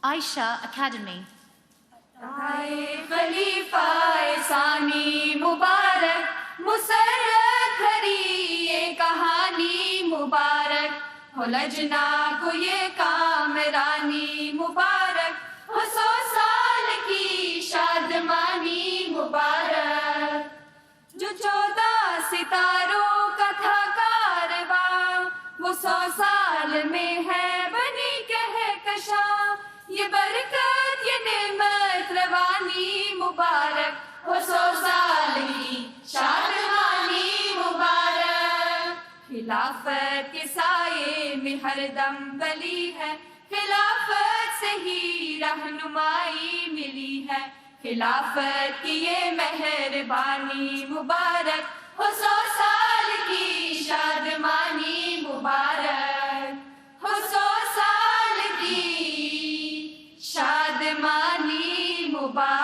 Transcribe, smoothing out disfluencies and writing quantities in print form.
Aisha Academy. خلیفہ ثانی مبارک مسرت کھری یہ کہانی مبارک ہو لجنا کو یہ کامرانی مبارک ہو 100 سال کی شادمانی مبارک جو 14 ستاروں کا تھا کارواں وہ 100 سال میں ہے بنی کہکشاں یہ برکت یہ نعمت روانی مبارک ہو 100 سال کی شادمانی مبارک خلافت کے سائے میں ہر دم بلی ہے خلافت سے ہی رہنمائی ملی ہے خلافت کی یہ مہربانی مبارک ہو 100 سال کی شادمانی مبارک ہو 100 سال کی شادمانی مبارک